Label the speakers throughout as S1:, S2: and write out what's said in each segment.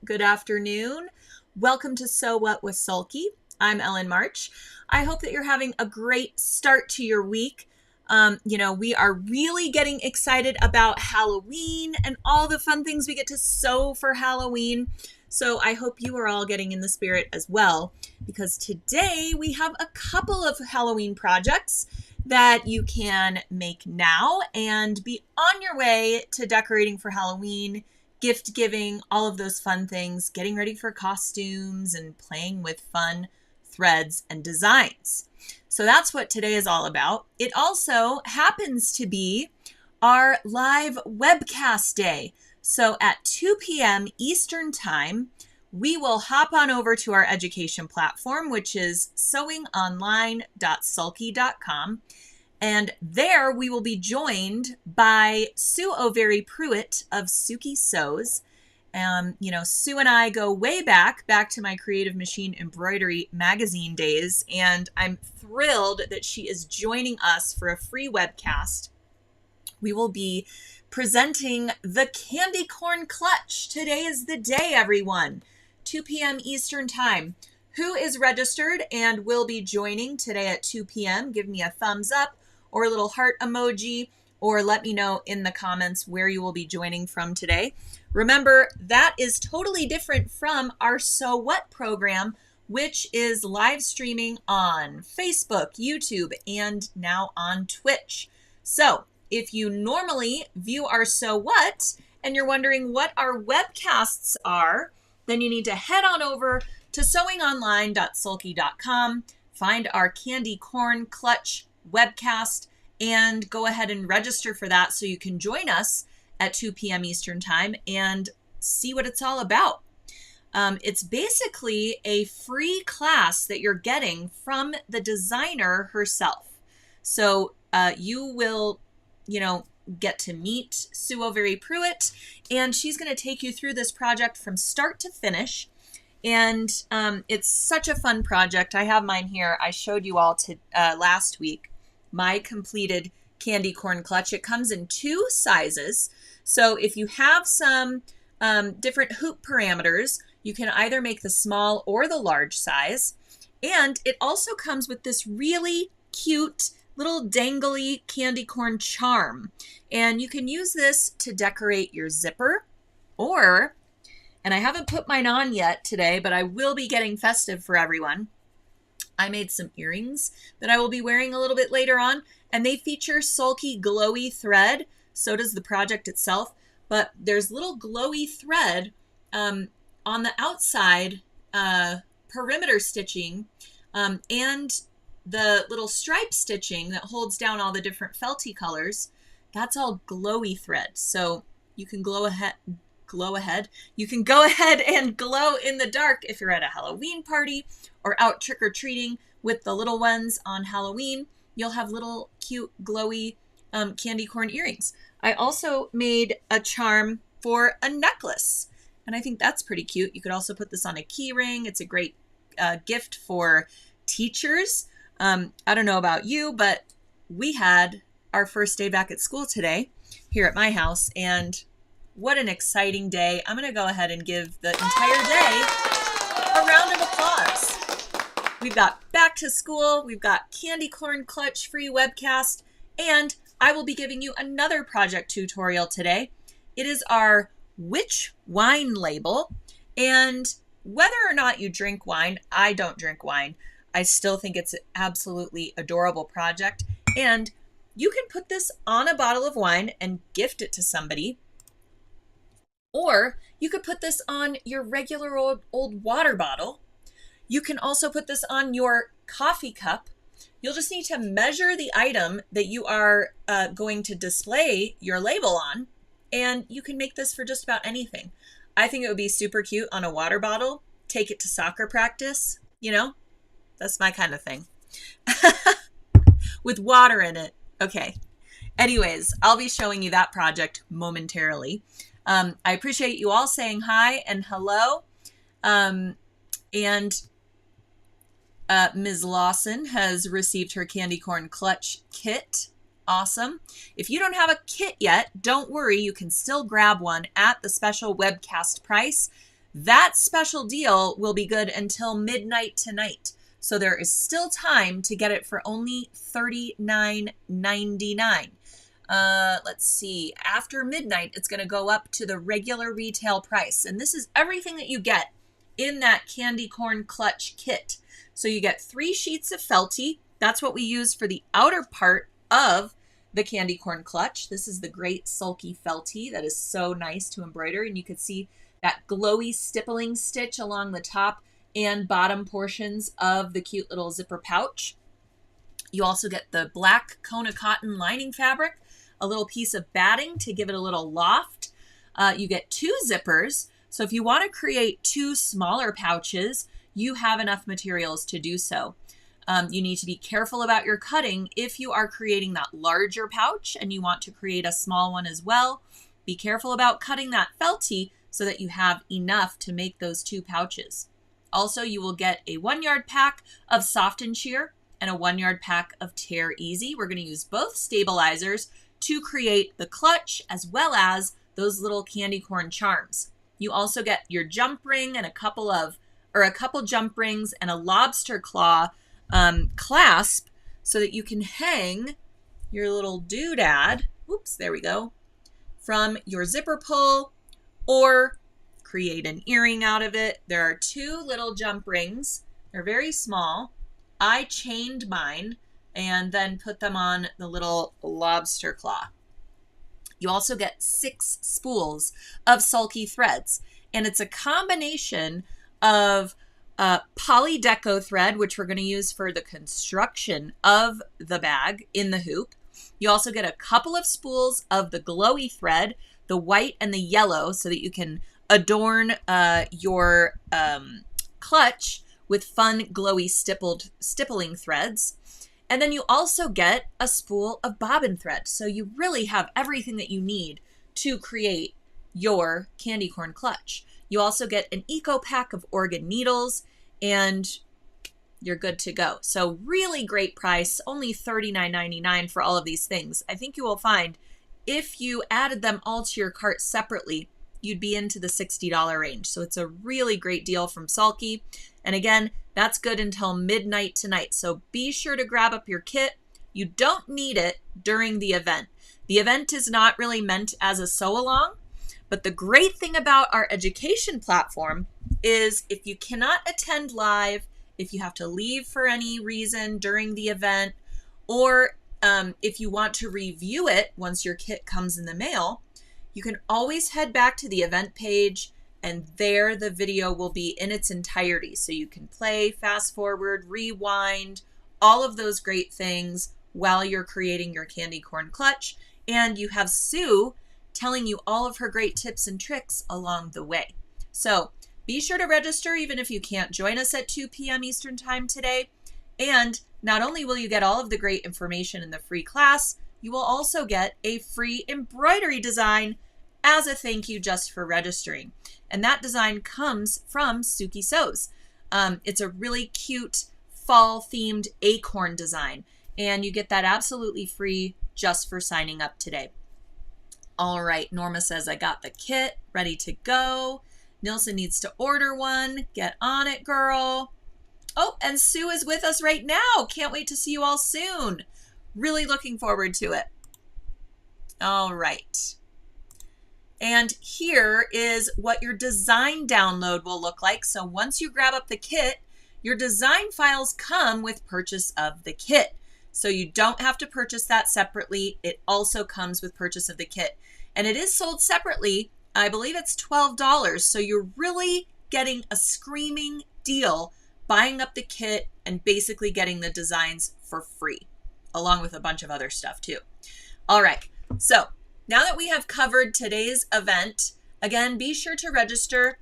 S1: Good afternoon. Welcome to So What with Sulky. I'm Ellen March. I hope that you're having a great start to your week. We are really getting excited about Halloween and all the fun things we get to sew for Halloween. So I hope you are all getting in the spirit as well, because today we have a couple of Halloween projects that you can make now and be on your way to decorating for Halloween, gift giving, all of those fun things, getting ready for costumes and playing with fun threads and designs. So that's what today is all about. It also happens to be our live webcast day. So at 2 p.m. Eastern Time, we will hop on over to our education platform, which is sewingonline.sulky.com. And there we will be joined by Sue O'Very-Pruitt of Suki Sews. Sue and I go way back to my Creative Machine Embroidery magazine days, and I'm thrilled that she is joining us for a free webcast. We will be presenting the Candy Corn Clutch. Today is the day, everyone. 2 p.m. Eastern Time. Who is registered and will be joining today at 2 p.m.? Give me a thumbs up or a little heart emoji, or let me know in the comments where you will be joining from today. Remember, that is totally different from our So What program, which is live streaming on Facebook, YouTube, and now on Twitch. So if you normally view our So What and you're wondering what our webcasts are, then you need to head on over to sewingonline.sulky.com, find our Candy Corn Clutch webcast, and go ahead and register for that so you can join us at 2 p.m. Eastern Time and see what it's all about. It's basically a free class that you're getting from the designer herself. So you will, get to meet Sue O'Very-Pruitt, and she's going to take you through this project from start to finish. And it's such a fun project. I have mine here. I showed you all last week my completed candy corn clutch. It comes in 2 sizes. So if you have some different hoop parameters, you can either make the small or the large size. And it also comes with this really cute little dangly candy corn charm. And you can use this to decorate your zipper, or, and I haven't put mine on yet today, but I will be getting festive for everyone. I made some earrings that I will be wearing a little bit later on, and they feature sulky glowy thread. So does the project itself, but there's little glowy thread on the outside perimeter stitching, and the little stripe stitching that holds down all the different Felty colors. That's all glowy thread. So you can go ahead and glow in the dark if you're at a Halloween party or out trick-or-treating with the little ones on Halloween. You'll have little cute glowy candy corn earrings. I also made a charm for a necklace, and I think that's pretty cute. You could also put this on a key ring. It's a great gift for teachers. I don't know about you, but we had our first day back at school today here at my house, and what an exciting day. I'm going to go ahead and give the entire day a round of applause. We've got back to school, we've got Candy Corn Clutch free webcast, and I will be giving you another project tutorial today. It is our Which Wine label, and whether or not you drink wine, I don't drink wine, I still think it's an absolutely adorable project, and you can put this on a bottle of wine and gift it to somebody. Or you could put this on your regular old water bottle. You can also put this on your coffee cup. You'll just need to measure the item that you are going to display your label on, and you can make this for just about anything. I think it would be super cute on a water bottle. Take it to soccer practice, That's my kind of thing. With water in it. Okay. Anyways, I'll be showing you that project momentarily. I appreciate you all saying hi and hello. And Ms. Lawson has received her Candy Corn Clutch kit. Awesome. If you don't have a kit yet, don't worry. You can still grab one at the special webcast price. That special deal will be good until midnight tonight. So there is still time to get it for only $39.99. Let's see. After midnight, it's going to go up to the regular retail price. And this is everything that you get in that candy corn clutch kit. So you get 3 sheets of Felty. That's what we use for the outer part of the candy corn clutch. This is the great Sulky Felty that is so nice to embroider. And you can see that glowy stippling stitch along the top and bottom portions of the cute little zipper pouch. You also get the black Kona cotton lining fabric, a little piece of batting to give it a little loft. You get 2 zippers. So if you want to create 2 smaller pouches, you have enough materials to do so. You need to be careful about your cutting if you are creating that larger pouch and you want to create a small one as well. Be careful about cutting that Felty so that you have enough to make those 2 pouches. Also, you will get a 1-yard pack of Soft and Sheer and a 1-yard pack of Tear Easy. We're going to use both stabilizers to create the clutch as well as those little candy corn charms. You also get your jump ring and a couple jump rings and a lobster claw clasp so that you can hang your little doodad, oops, there we go, from your zipper pull or create an earring out of it. There are 2 little jump rings. They're very small. I chained mine and then put them on the little lobster claw. You also get 6 spools of sulky threads, and it's a combination of poly deco thread, which we're going to use for the construction of the bag in the hoop. You also get a couple of spools of the glowy thread, the white and the yellow, so that you can adorn your clutch with fun glowy stippling threads. And then you also get a spool of bobbin thread. So you really have everything that you need to create your candy corn clutch. You also get an eco pack of organ needles and you're good to go. So really great price, only $39.99 for all of these things. I think you will find if you added them all to your cart separately, you'd be into the $60 range. So it's a really great deal from Sulky. And again, that's good until midnight tonight. So be sure to grab up your kit. You don't need it during the event. The event is not really meant as a sew along, but the great thing about our education platform is if you cannot attend live, if you have to leave for any reason during the event, or if you want to review it once your kit comes in the mail, you can always head back to the event page and there the video will be in its entirety. So you can play, fast forward, rewind, all of those great things while you're creating your candy corn clutch. And you have Sue telling you all of her great tips and tricks along the way. So be sure to register even if you can't join us at 2 p.m. Eastern Time today. And not only will you get all of the great information in the free class, you will also get a free embroidery design as a thank you just for registering. And that design comes from Suki Sews. It's a really cute fall themed acorn design, and you get that absolutely free just for signing up today. All right, Norma says, I got the kit ready to go. Nilsson needs to order one. Get on it, girl. Oh, and Sue is with us right now. Can't wait to see you all soon. Really looking forward to it. All right. And here is what your design download will look like. So once you grab up the kit, your design files come with purchase of the kit. So you don't have to purchase that separately. It also comes with purchase of the kit. And it is sold separately. I believe it's $12. So you're really getting a screaming deal buying up the kit and basically getting the designs for free, along with a bunch of other stuff too. All right. So now that we have covered today's event, again, be sure to register.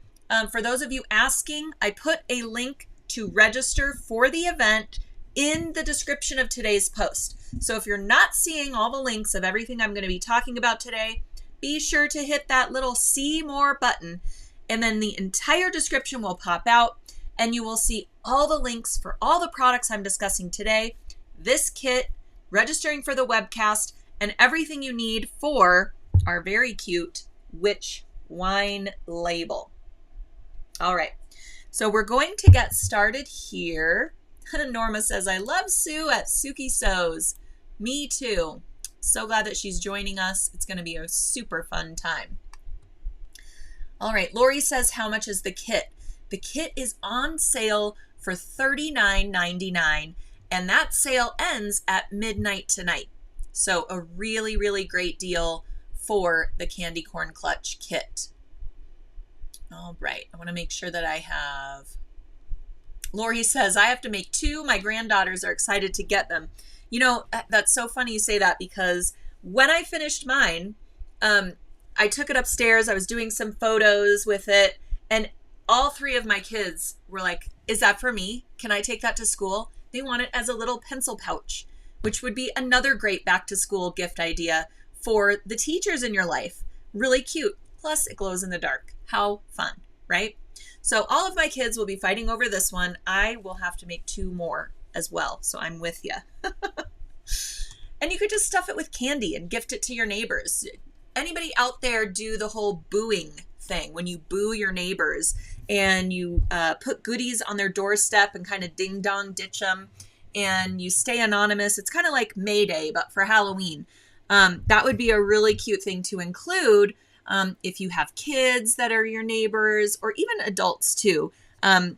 S1: For those of you asking, I put a link to register for the event in the description of today's post. So if you're not seeing all the links of everything I'm going to be talking about today, be sure to hit that little See More button, and then the entire description will pop out, and you will see all the links for all the products I'm discussing today, this kit, registering for the webcast, and everything you need for our very cute witch wine label. All right. So we're going to get started here. Norma says, I love Sue at Sulky Sews. Me too. So glad that she's joining us. It's going to be a super fun time. All right. Lori says, how much is the kit? The kit is on sale for $39.99, and that sale ends at midnight tonight. So a really, really great deal for the candy corn clutch kit. All right. I want to make sure that I have. Lori says, I have to make 2. My granddaughters are excited to get them. You know, that's so funny you say that, because when I finished mine, I took it upstairs. I was doing some photos with it, and all 3 of my kids were like, is that for me? Can I take that to school? They want it as a little pencil pouch, which would be another great back to school gift idea for the teachers in your life. Really cute. Plus it glows in the dark. How fun, right? So all of my kids will be fighting over this one. I will have to make 2 more as well. So I'm with you. And you could just stuff it with candy and gift it to your neighbors. Anybody out there do the whole booing thing, when you boo your neighbors and you put goodies on their doorstep and kind of ding dong ditch them, and you stay anonymous? It's kind of like May Day, but for Halloween. That would be a really cute thing to include if you have kids that are your neighbors, or even adults too.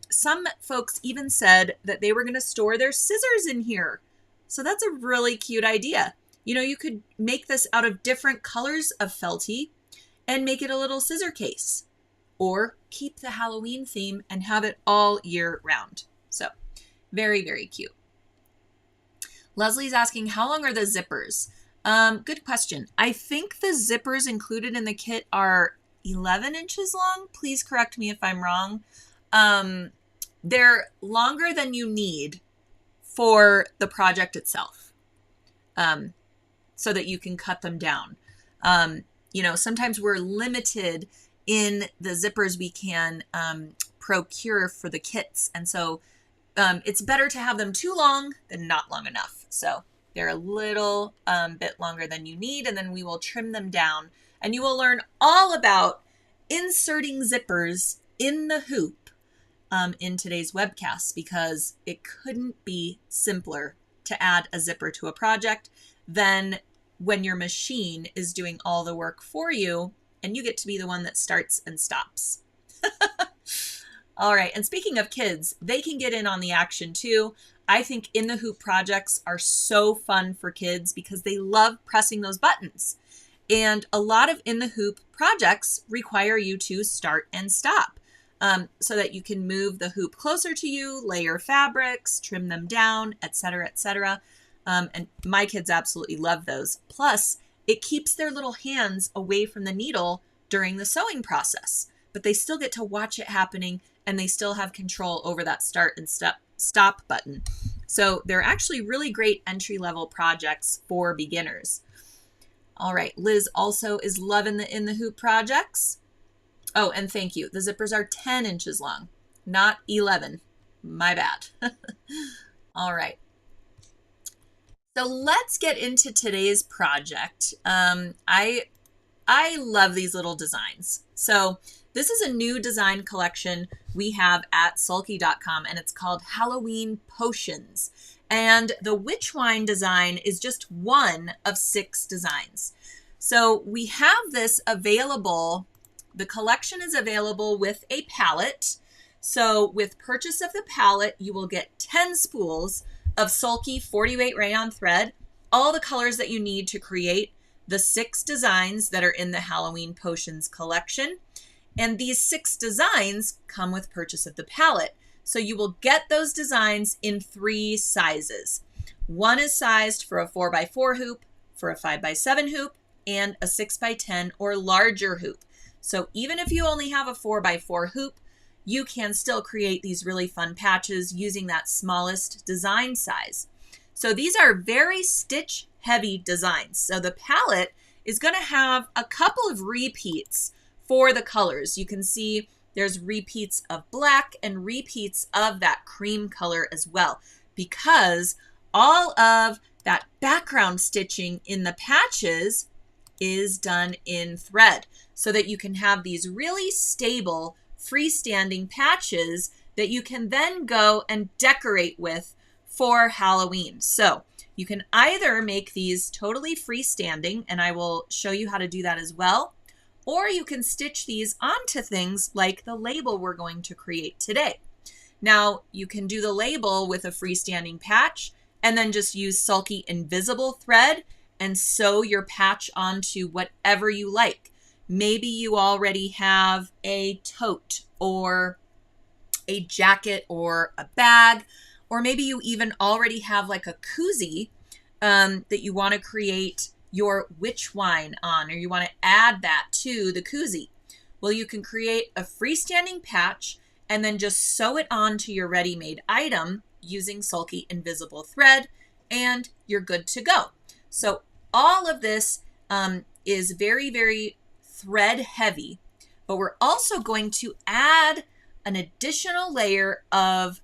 S1: Some folks even said that they were going to store their scissors in here. So that's a really cute idea. You know, you could make this out of different colors of Felty and make it a little scissor case, or keep the Halloween theme and have it all year round. So very, very cute. Leslie's asking, how long are the zippers? Good question. I think the zippers included in the kit are 11 inches long. Please correct me if I'm wrong. They're longer than you need for the project itself, so that you can cut them down. You know, sometimes we're limited in the zippers we can procure for the kits. And so it's better to have them too long than not long enough. So they're a little bit longer than you need, and then we will trim them down. And you will learn all about inserting zippers in the hoop in today's webcast, because it couldn't be simpler to add a zipper to a project than when your machine is doing all the work for you and you get to be the one that starts and stops. All right. And speaking of kids, they can get in on the action too. I think in the hoop projects are so fun for kids because they love pressing those buttons. And a lot of in the hoop projects require you to start and stop, so that you can move the hoop closer to you, layer fabrics, trim them down, etc., etc. And my kids absolutely love those. Plus, it keeps their little hands away from the needle during the sewing process, but they still get to watch it happening, and they still have control over that start and stop button. So they're actually really great entry-level projects for beginners. All right, Liz also is loving the in the hoop projects. Oh, and thank you. The zippers are 10 inches long, not 11. My bad. All right. So let's get into today's project. I love these little designs. So this is a new design collection we have at sulky.com, and it's called Halloween Potions. And the witch wine design is just one of 6 designs. So we have this available. The collection is available with a palette. So with purchase of the palette, you will get 10 spools of Sulky 40-weight rayon thread, all the colors that you need to create the 6 designs that are in the Halloween Potions collection. And these 6 designs come with purchase of the palette. So you will get those designs in 3 sizes. One is sized for a 4x4 hoop, for a 5x7 hoop, and a 6x10 or larger hoop. So even if you only have a 4x4 hoop, you can still create these really fun patches using that smallest design size. So these are very stitch heavy designs. So the palette is going to have a couple of repeats for the colors. You can see there's repeats of black and repeats of that cream color as well, because all of that background stitching in the patches is done in thread, so that you can have these really stable freestanding patches that you can then go and decorate with for Halloween. So you can either make these totally freestanding, and I will show you how to do that as well, or you can stitch these onto things like the label we're going to create today. Now, you can do the label with a freestanding patch and then just use Sulky Invisible thread and sew your patch onto whatever you like. Maybe you already have a tote or a jacket or a bag, or maybe you even already have like a koozie that you want to create your witch wine on, or you want to add that to the koozie. Well, you can create a freestanding patch and then just sew it onto your ready-made item using Sulky Invisible thread, and you're good to go. So all of this is very, very thread heavy, but we're also going to add an additional layer of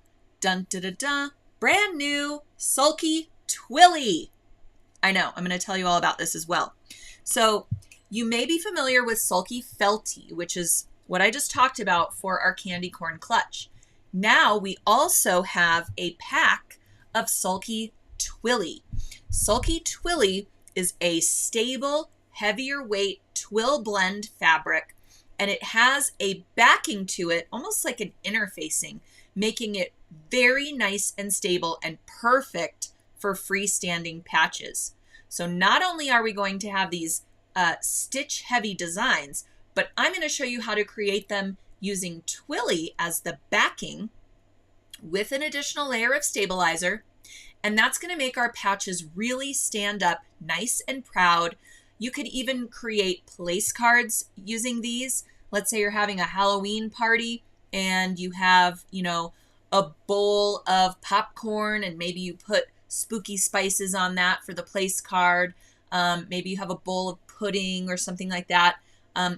S1: brand new Sulky Twilly. I know, I'm going to tell you all about this as well. So you may be familiar with Sulky Felty, which is what I just talked about for our candy corn clutch. Now we also have a pack of Sulky Twilly. Sulky Twilly is a stable, heavier weight twill blend fabric, and it has a backing to it, almost like an interfacing, making it very nice and stable and perfect for freestanding patches. So not only are we going to have these stitch heavy designs, but I'm going to show you how to create them using Twilly as the backing with an additional layer of stabilizer. And that's going to make our patches really stand up nice and proud. You could even create place cards using these. Let's say you're having a Halloween party and you have, a bowl of popcorn, and maybe you put spooky spices on that for the place card. Maybe you have a bowl of pudding or something like that,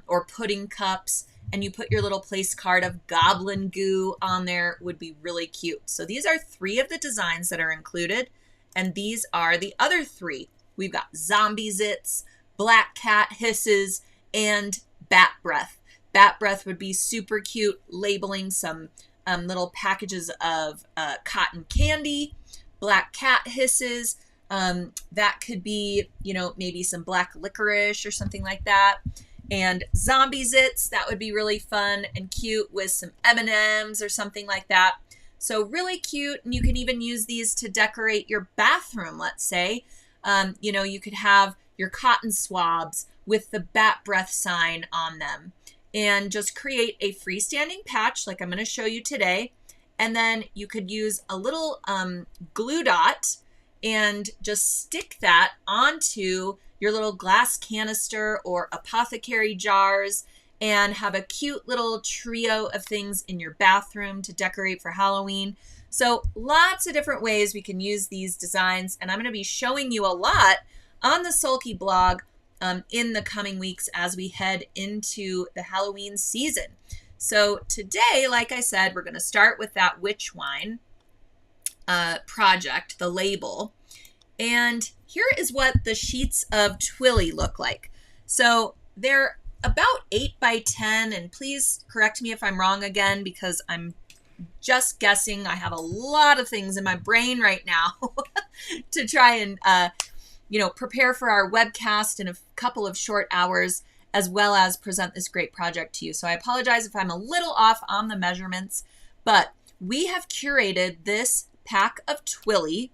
S1: or pudding cups, and you put your little place card of goblin goo on there. Would be really cute. So these are 3 of the designs that are included, and these are the other 3. We've got zombie zits, black cat hisses, and bat breath. Bat breath would be super cute, labeling some little packages of cotton candy. Black cat hisses, that could be, maybe some black licorice or something like that. And zombie zits, that would be really fun and cute with some M&Ms or something like that. So really cute, and you can even use these to decorate your bathroom, let's say. You could have your cotton swabs with the bat breath sign on them, and just create a freestanding patch like I'm going to show you today. And then you could use a little glue dot and just stick that onto your little glass canister or apothecary jars, and have a cute little trio of things in your bathroom to decorate for Halloween. So lots of different ways we can use these designs, and I'm going to be showing you a lot on the Sulky blog in the coming weeks as we head into the Halloween season. So today, like I said, we're going to start with that witch wine project, the label. And here is what the sheets of Twilly look like. So they're about 8 by 10, and please correct me if I'm wrong again, because I'm just guessing. I have a lot of things in my brain right now to try and prepare for our webcast in a couple of short hours, as well as present this great project to you. So I apologize if I'm a little off on the measurements, but we have curated this pack of Twilly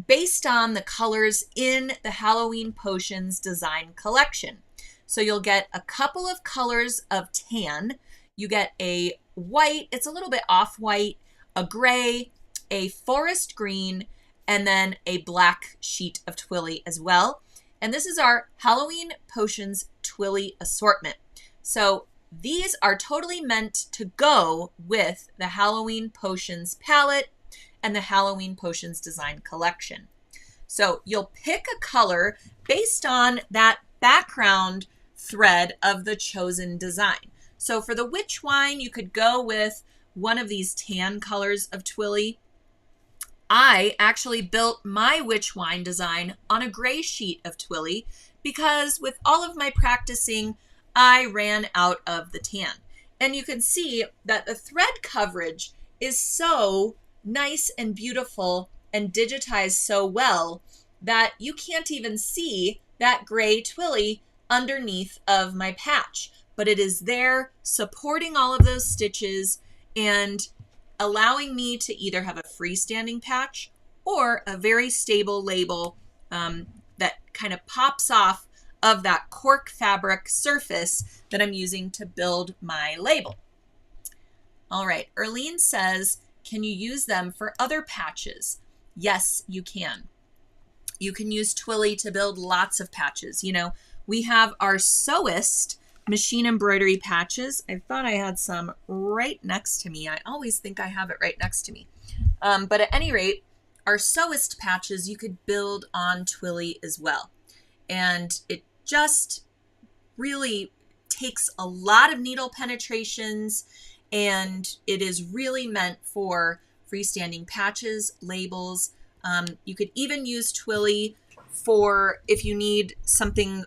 S1: based on the colors in the Halloween Potions design collection. So you'll get a couple of colors of tan. You get a white, it's a little bit off-white, a gray, a forest green, and then a black sheet of Twilly as well. And this is our Halloween Potions Twilly assortment. So these are totally meant to go with the Halloween Potions palette and the Halloween Potions design collection. So you'll pick a color based on that background thread of the chosen design. So for the witch wine, you could go with one of these tan colors of Twilly. I actually built my witch wine design on a gray sheet of Twilly because with all of my practicing, I ran out of the tan. And you can see that the thread coverage is so nice and beautiful and digitized so well that you can't even see that gray twilly underneath of my patch. But it is there supporting all of those stitches and allowing me to either have a freestanding patch or a very stable label that kind of pops off of that cork fabric surface that I'm using to build my label. All right, Erlene says, can you use them for other patches? Yes, you can. You can use Twilly to build lots of patches. You know, we have our Sewist machine embroidery patches. I thought I had some right next to me. I always think I have it right next to me. But at any rate, our Sewist patches you could build on Twilly as well. And it just really takes a lot of needle penetrations, and it is really meant for freestanding patches, labels. You could even use Twilly for if you need something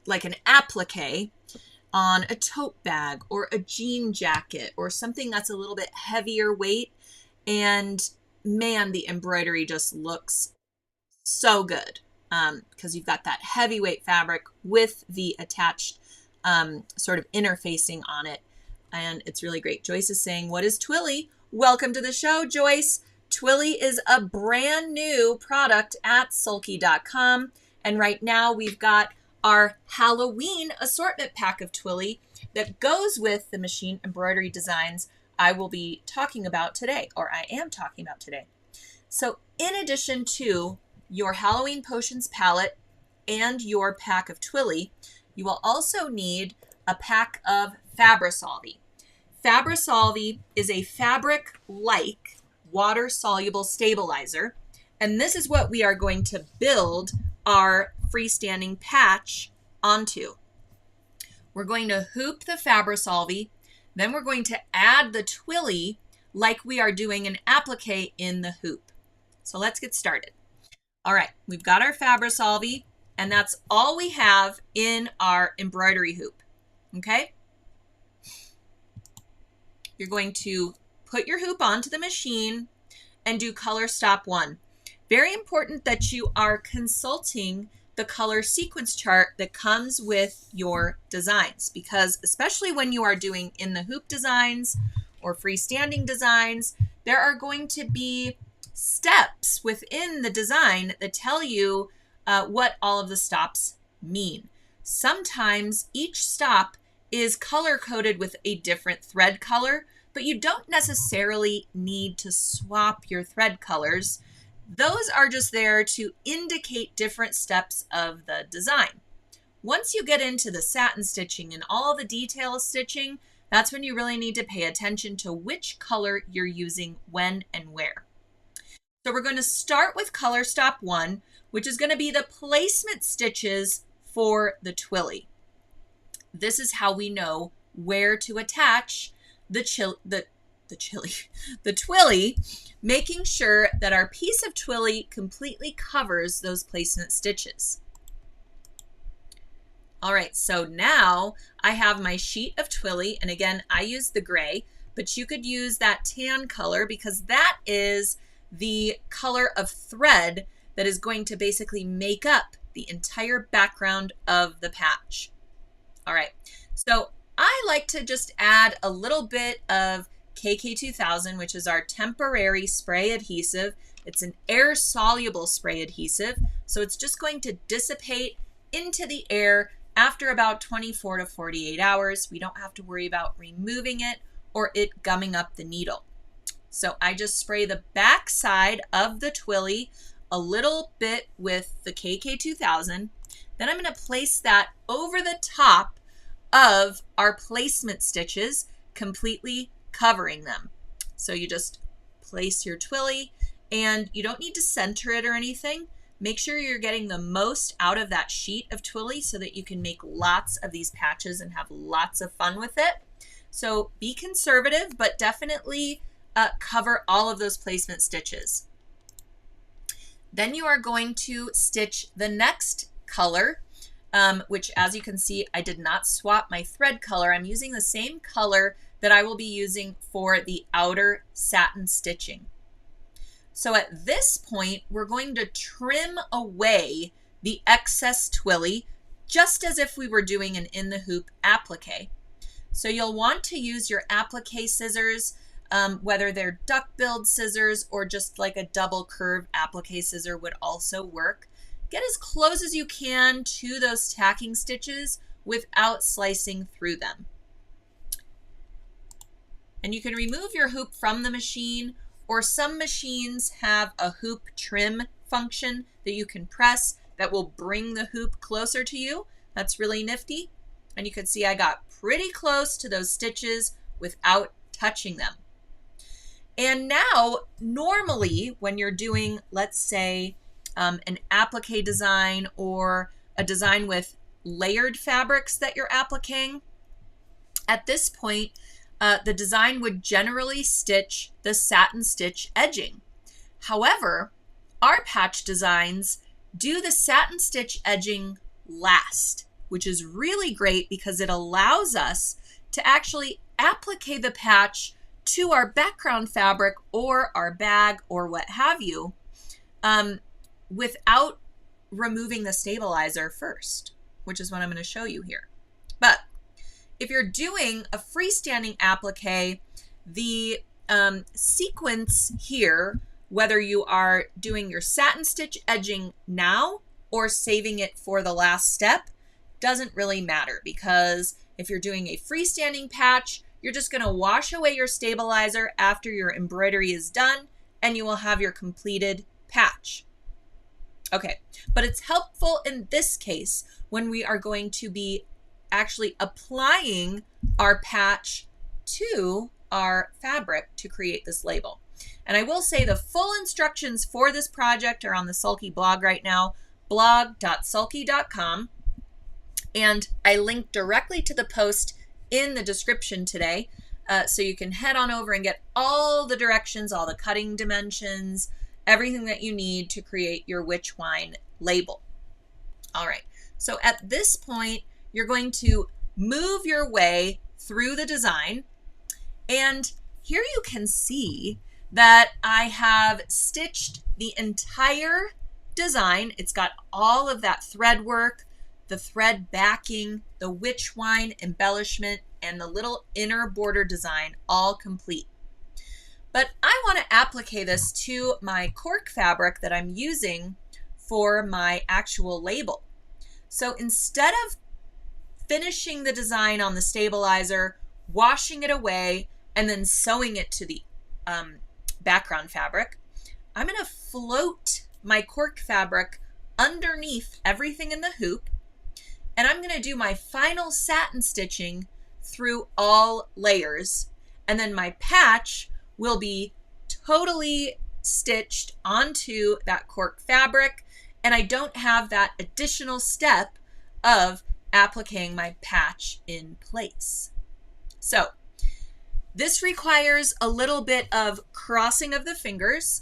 S1: like an appliqué on a tote bag or a jean jacket or something that's a little bit heavier weight. And man, the embroidery just looks so good because you've got that heavyweight fabric with the attached sort of interfacing on it. And it's really great. Joyce is saying, what is Twilly? Welcome to the show, Joyce. Twilly is a brand new product at sulky.com. And right now we've got our Halloween assortment pack of Twilly that goes with the machine embroidery designs I will be talking about today, or I am talking about today. So in addition to your Halloween Potions palette and your pack of Twilly, you will also need a pack of Fabri-Solvy. Fabri-Solvy is a fabric-like water-soluble stabilizer, and this is what we are going to build our freestanding patch onto. We're going to hoop the Fabri-Solvy, then we're going to add the Twilly like we are doing an applique in the hoop. So let's get started. All right, we've got our Fabri-Solvy, and that's all we have in our embroidery hoop, okay? You're going to put your hoop onto the machine and do color stop 1. Very important that you are consulting the color sequence chart that comes with your designs, because especially when you are doing in the hoop designs or freestanding designs, there are going to be steps within the design that tell you what all of the stops mean. Sometimes each stop is color coded with a different thread color, but you don't necessarily need to swap your thread colors. Those are just there to indicate different steps of the design. Once you get into the satin stitching and all the detail stitching, that's when you really need to pay attention to which color you're using when and where. So we're going to start with color stop 1, which is going to be the placement stitches for the Twilly. This is how we know where to attach the Twilly, making sure that our piece of Twilly completely covers those placement stitches. All right, so now I have my sheet of Twilly, and again, I use the gray, but you could use that tan color because that is the color of thread that is going to basically make up the entire background of the patch. All right, so I like to just add a little bit of KK2000, which is our temporary spray adhesive. It's an air-soluble spray adhesive, so it's just going to dissipate into the air after about 24 to 48 hours. We don't have to worry about removing it or it gumming up the needle. So I just spray the back side of the Twilly a little bit with the KK2000. Then I'm going to place that over the top of our placement stitches, completely covering them. So you just place your Twilly, and you don't need to center it or anything. Make sure you're getting the most out of that sheet of Twilly so that you can make lots of these patches and have lots of fun with it. So be conservative, but definitely cover all of those placement stitches. Then you are going to stitch the next color which as you can see, I did not swap my thread color. I'm using the same color that I will be using for the outer satin stitching. So at this point, we're going to trim away the excess twilly, just as if we were doing an in the hoop applique. So you'll want to use your applique scissors, whether they're duck-billed scissors or just like a double curve applique scissor would also work. Get as close as you can to those tacking stitches without slicing through them. And you can remove your hoop from the machine, or some machines have a hoop trim function that you can press that will bring the hoop closer to you. That's really nifty. And you can see I got pretty close to those stitches without touching them. And now, normally when you're doing, let's say, an applique design or a design with layered fabrics that you're appliquing, at this point, the design would generally stitch the satin stitch edging. However, our patch designs do the satin stitch edging last, which is really great because it allows us to actually applique the patch to our background fabric or our bag or what have you, without removing the stabilizer first, which is what I'm going to show you here. But if you're doing a freestanding applique, the sequence here, whether you are doing your satin stitch edging now or saving it for the last step, doesn't really matter, because if you're doing a freestanding patch, you're just going to wash away your stabilizer after your embroidery is done, and you will have your completed patch. Okay, but it's helpful in this case when we are going to be actually applying our patch to our fabric to create this label. And I will say the full instructions for this project are on the Sulky blog right now, blog.sulky.com. And I link directly to the post in the description today, so you can head on over and get all the directions, all the cutting dimensions, everything that you need to create your witch wine label. All right, so at this point, you're going to move your way through the design. And here you can see that I have stitched the entire design. It's got all of that thread work, the thread backing, the witch wine embellishment, and the little inner border design all complete. But I want to applique this to my cork fabric that I'm using for my actual label. So instead of finishing the design on the stabilizer, washing it away, and then sewing it to the background fabric, I'm going to float my cork fabric underneath everything in the hoop, and I'm going to do my final satin stitching through all layers, and then my patch will be totally stitched onto that cork fabric, and I don't have that additional step of appliquing my patch in place. So this requires a little bit of crossing of the fingers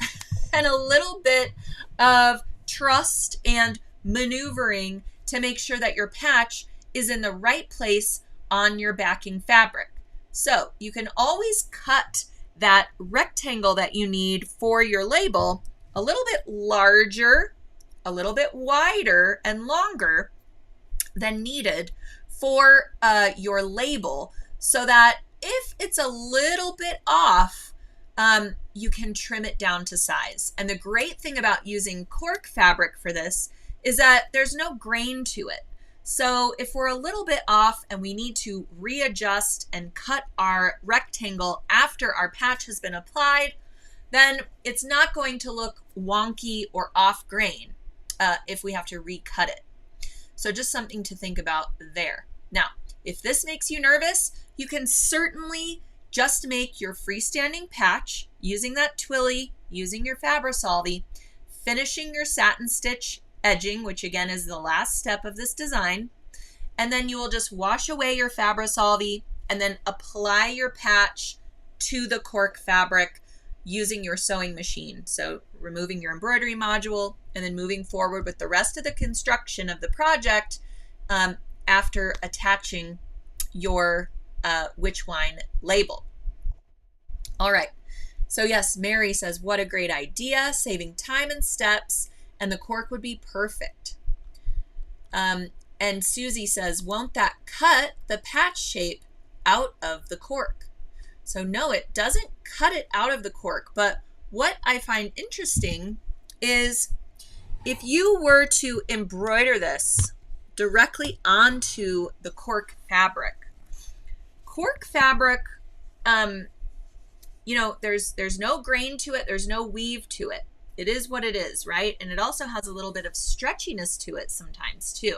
S1: and a little bit of trust and maneuvering to make sure that your patch is in the right place on your backing fabric. So you can always cut that rectangle that you need for your label a little bit larger, a little bit wider and longer than needed for your label, so that if it's a little bit off, you can trim it down to size. And the great thing about using cork fabric for this is that there's no grain to it. So if we're a little bit off and we need to readjust and cut our rectangle after our patch has been applied, then it's not going to look wonky or off grain if we have to recut it. So just something to think about there. Now, if this makes you nervous, you can certainly just make your freestanding patch using that twilly, using your Fabri-Solvy, finishing your satin stitch edging, which again is the last step of this design, and then you will just wash away your Fabri-Solvy and then apply your patch to the cork fabric using your sewing machine. So removing your embroidery module and then moving forward with the rest of the construction of the project after attaching your witch wine label. All right. So yes, Mary says, what a great idea, saving time and steps, and the cork would be perfect. And Susie says, won't that cut the patch shape out of the cork? So no, it doesn't cut it out of the cork. But what I find interesting is if you were to embroider this directly onto the cork fabric, you know, there's no grain to it, there's no weave to it. It is what it is, right? And it also has a little bit of stretchiness to it sometimes too.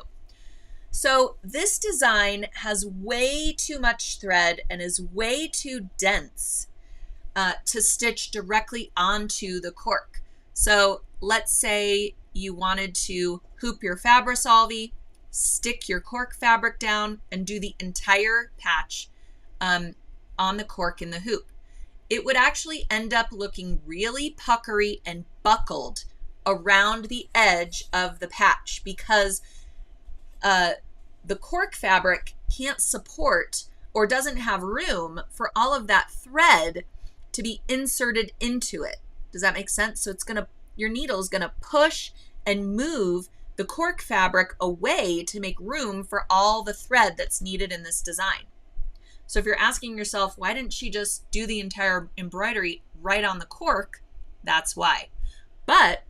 S1: So this design has way too much thread and is way too dense to stitch directly onto the cork. So let's say you wanted to hoop your Fabri-Solvy, stick your cork fabric down, and do the entire patch on the cork in the hoop. It would actually end up looking really puckery and buckled around the edge of the patch because the cork fabric can't support or doesn't have room for all of that thread to be inserted into it. Does that make sense? So your needle is gonna push and move the cork fabric away to make room for all the thread that's needed in this design. So if you're asking yourself, why didn't she just do the entire embroidery right on the cork? That's why. But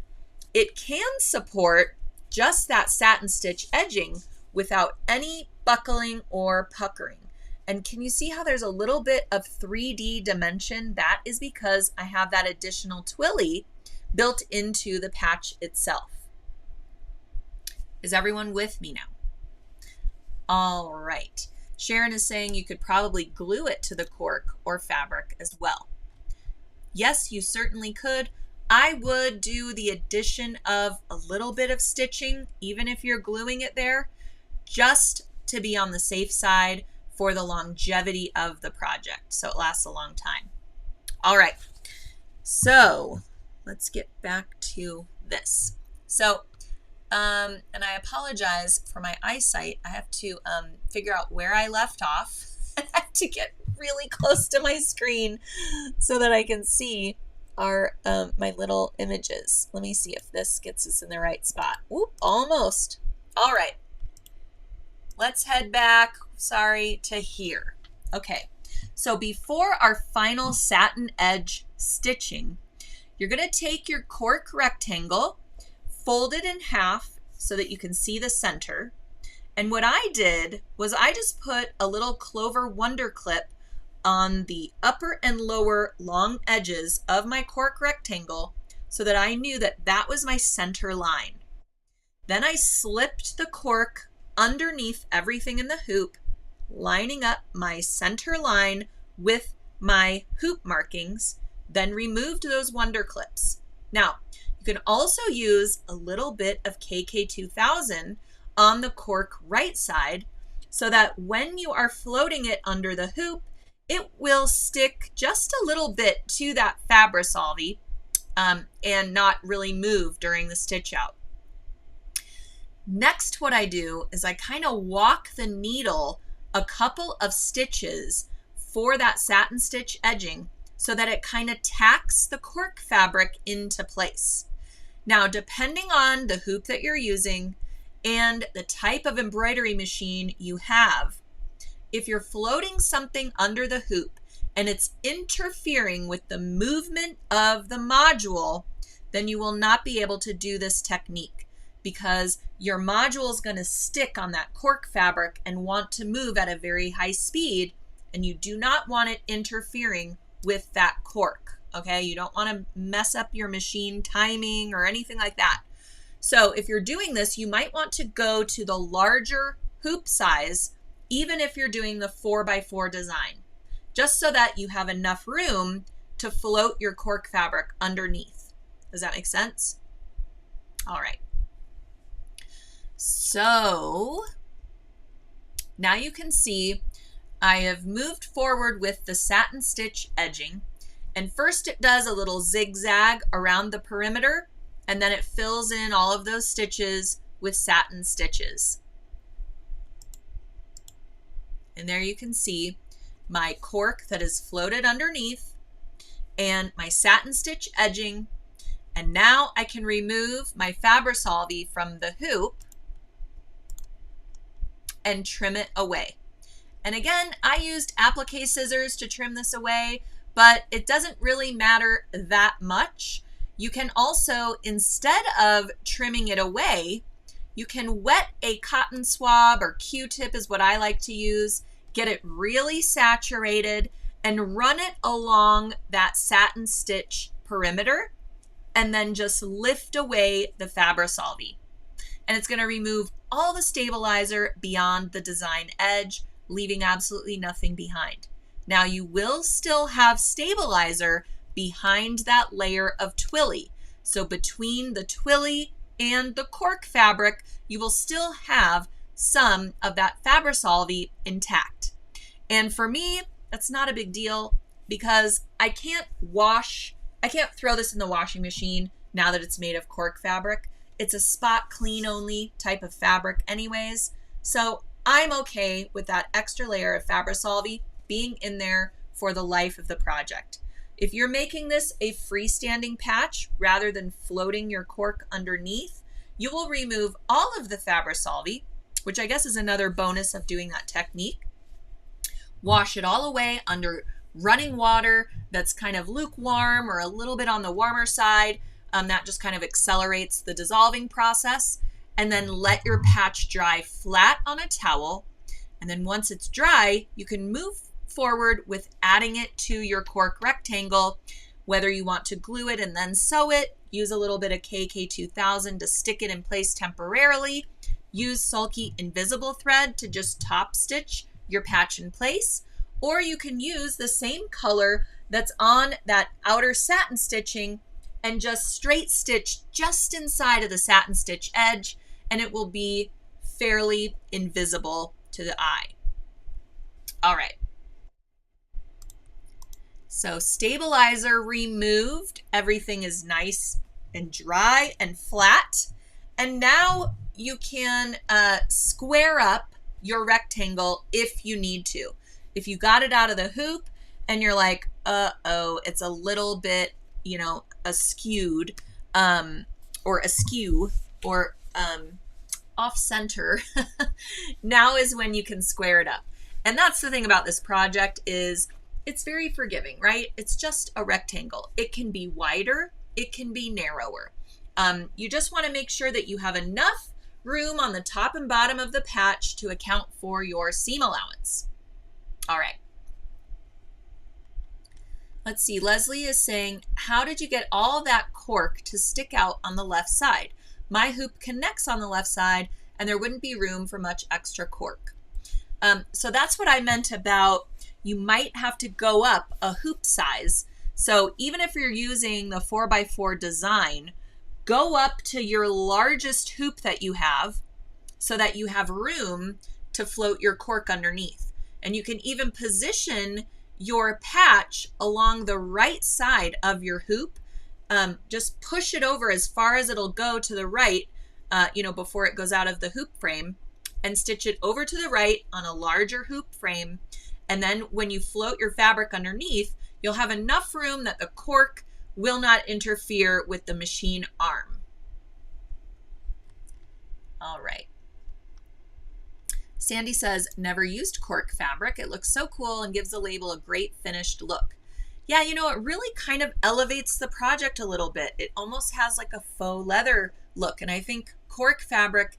S1: it can support just that satin stitch edging without any buckling or puckering. And can you see how there's a little bit of 3D dimension? That is because I have that additional twilly built into the patch itself. Is everyone with me now? All right. Sharon is saying you could probably glue it to the cork or fabric as well. Yes, you certainly could. I would do the addition of a little bit of stitching, even if you're gluing it there, just to be on the safe side for the longevity of the project, so it lasts a long time. All right, so let's get back to this. So, and I apologize for my eyesight. I have to figure out where I left off. I have to get really close to my screen so that I can see our my little images. Let me see if this gets us in the right spot. Oop, almost. All right. Let's head back, to here. Okay, so before our final satin edge stitching, you're gonna take your cork rectangle, fold it in half so that you can see the center. And what I did was I just put a little clover wonder clip on the upper and lower long edges of my cork rectangle so that I knew that that was my center line. Then I slipped the cork underneath everything in the hoop, lining up my center line with my hoop markings, then removed those wonder clips. Now, you can also use a little bit of KK2000 on the cork right side so that when you are floating it under the hoop, it will stick just a little bit to that Fabri-Solvy and not really move during the stitch out. Next, what I do is I kind of walk the needle a couple of stitches for that satin stitch edging so that it kind of tacks the cork fabric into place. Now, depending on the hoop that you're using and the type of embroidery machine you have, if you're floating something under the hoop and it's interfering with the movement of the module, then you will not be able to do this technique because your module is going to stick on that cork fabric and want to move at a very high speed, and you do not want it interfering with that cork, okay? You don't want to mess up your machine timing or anything like that. So if you're doing this, you might want to go to the larger hoop size, even if you're doing the 4x4 design, just so that you have enough room to float your cork fabric underneath. Does that make sense? All right. So now you can see I have moved forward with the satin stitch edging, and first it does a little zigzag around the perimeter, and then it fills in all of those stitches with satin stitches. And there you can see my cork that is floated underneath and my satin stitch edging. And now I can remove my Fabri-Solvy from the hoop and trim it away. And again, I used applique scissors to trim this away, but it doesn't really matter that much. You can also, instead of trimming it away, you can wet a cotton swab, or Q-tip is what I like to use, get it really saturated and run it along that satin stitch perimeter, and then just lift away the Fabri-Solvy. And it's going to remove all the stabilizer beyond the design edge, leaving absolutely nothing behind. Now you will still have stabilizer behind that layer of Twilly. So between the Twilly and the cork fabric, you will still have some of that Fabri-Solvy intact. And for me, that's not a big deal because I can't throw this in the washing machine now that it's made of cork fabric. It's a spot clean only type of fabric anyways. So I'm okay with that extra layer of Fabri-Solvy being in there for the life of the project. If you're making this a freestanding patch rather than floating your cork underneath, you will remove all of the Fabri-Solvy, which I guess is another bonus of doing that technique. Wash it all away under running water that's kind of lukewarm or a little bit on the warmer side. That just kind of accelerates the dissolving process. And then let your patch dry flat on a towel. And then once it's dry, you can move forward with adding it to your cork rectangle, whether you want to glue it and then sew it, use a little bit of KK2000 to stick it in place temporarily, use Sulky invisible thread to just top stitch your patch in place, or you can use the same color that's on that outer satin stitching and just straight stitch just inside of the satin stitch edge, and it will be fairly invisible to the eye. All right. So stabilizer removed, everything is nice and dry and flat. And now you can square up your rectangle if you need to. If you got it out of the hoop and you're like, uh-oh, it's a little bit, askewed, or askew, or off center, now is when you can square it up. And that's the thing about this project is it's very forgiving, right? It's just a rectangle. It can be wider, it can be narrower. You just want to make sure that you have enough room on the top and bottom of the patch to account for your seam allowance. All right. Let's see, Leslie is saying, how did you get all that cork to stick out on the left side? My hoop connects on the left side and there wouldn't be room for much extra cork. So that's what I meant about you might have to go up a hoop size. So even if you're using the 4x4 design, go up to your largest hoop that you have so that you have room to float your cork underneath. And you can even position your patch along the right side of your hoop. Just push it over as far as it'll go to the right, before it goes out of the hoop frame, and stitch it over to the right on a larger hoop frame. And then when you float your fabric underneath, you'll have enough room that the cork will not interfere with the machine arm. All right. Sandy says, never used cork fabric. It looks so cool and gives the label a great finished look. Yeah, it really kind of elevates the project a little bit. It almost has like a faux leather look. And I think cork fabric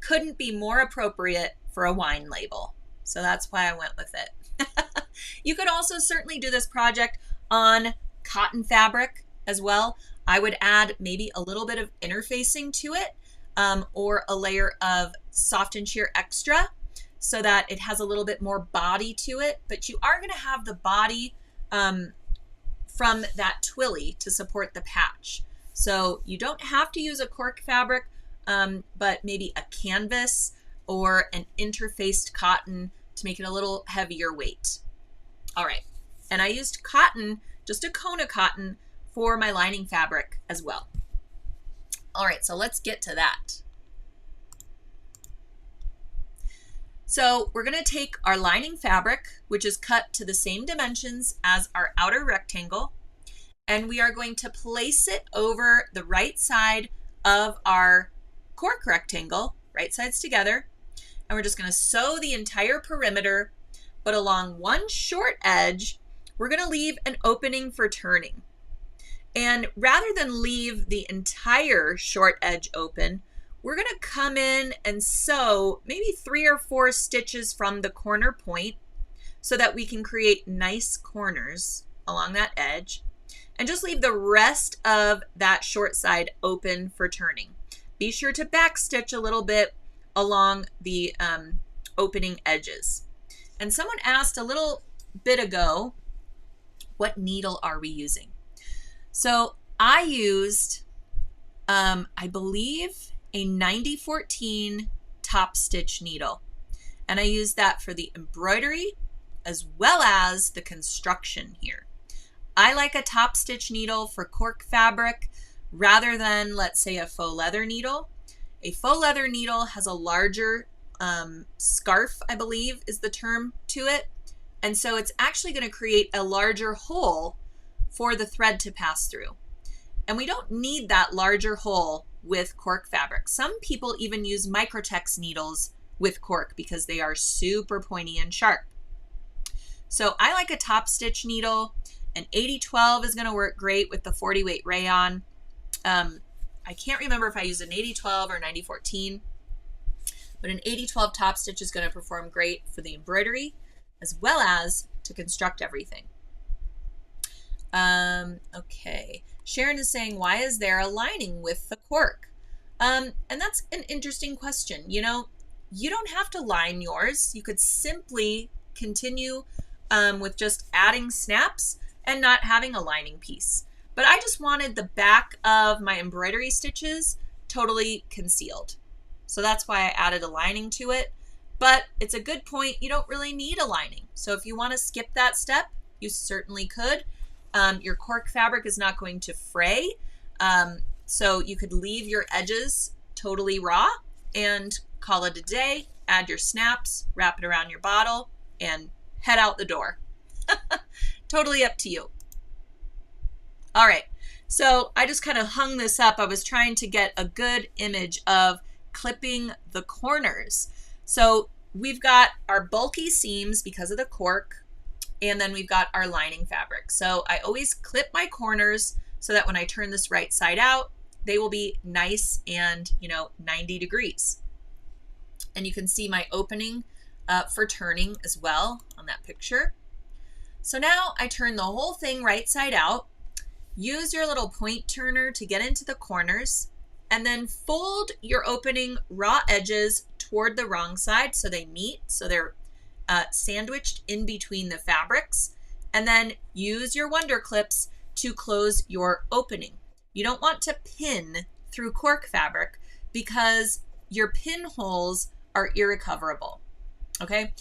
S1: couldn't be more appropriate for a wine label. So that's why I went with it. You could also certainly do this project on cotton fabric as well. I would add maybe a little bit of interfacing to it, or a layer of soft and sheer extra so that it has a little bit more body to it. But you are going to have the body from that Twilly to support the patch. So you don't have to use a cork fabric, but maybe a canvas or an interfaced cotton to make it a little heavier weight. All right, and I used cotton, just a Kona cotton, for my lining fabric as well. All right, so let's get to that. So we're going to take our lining fabric, which is cut to the same dimensions as our outer rectangle, and we are going to place it over the right side of our cork rectangle, right sides together, and we're just going to sew the entire perimeter, but along one short edge, we're going to leave an opening for turning. And rather than leave the entire short edge open, we're going to come in and sew maybe 3 or 4 stitches from the corner point so that we can create nice corners along that edge, and just leave the rest of that short side open for turning. Be sure to back stitch a little bit along the opening edges. And someone asked a little bit ago, what needle are we using? So I used, I believe, a 9014 top stitch needle, and I used that for the embroidery as well as the construction here. I like a top stitch needle for cork fabric rather than, let's say, a faux leather needle. A faux leather needle has a larger scarf, I believe is the term to it, and so it's actually going to create a larger hole for the thread to pass through. And we don't need that larger hole with cork fabric. Some people even use microtex needles with cork because they are super pointy and sharp. So I like a top stitch needle. An 8012 is going to work great with the 40 weight rayon. I can't remember if I used an 8012 or 9014, but an 8012 top stitch is going to perform great for the embroidery as well as to construct everything. Okay. Sharon is saying, why is there a lining with the cork? And that's an interesting question. You know, you don't have to line yours. You could simply continue with just adding snaps and not having a lining piece. But I just wanted the back of my embroidery stitches totally concealed. So that's why I added a lining to it. But it's a good point. You don't really need a lining. So if you want to skip that step, you certainly could. Your cork fabric is not going to fray. So you could leave your edges totally raw and call it a day, add your snaps, wrap it around your bottle, and head out the door. Totally up to you. All right, so I just kind of hung this up. I was trying to get a good image of clipping the corners. So we've got our bulky seams because of the cork, and then we've got our lining fabric. So I always clip my corners so that when I turn this right side out, they will be nice and, 90 degrees. And you can see my opening for turning as well on that picture. So now I turn the whole thing right side out. Use your little point turner to get into the corners, and then fold your opening raw edges toward the wrong side so they meet, so they're sandwiched in between the fabrics, and then use your wonder clips to close your opening. You don't want to pin through cork fabric because your pinholes are irrecoverable, okay?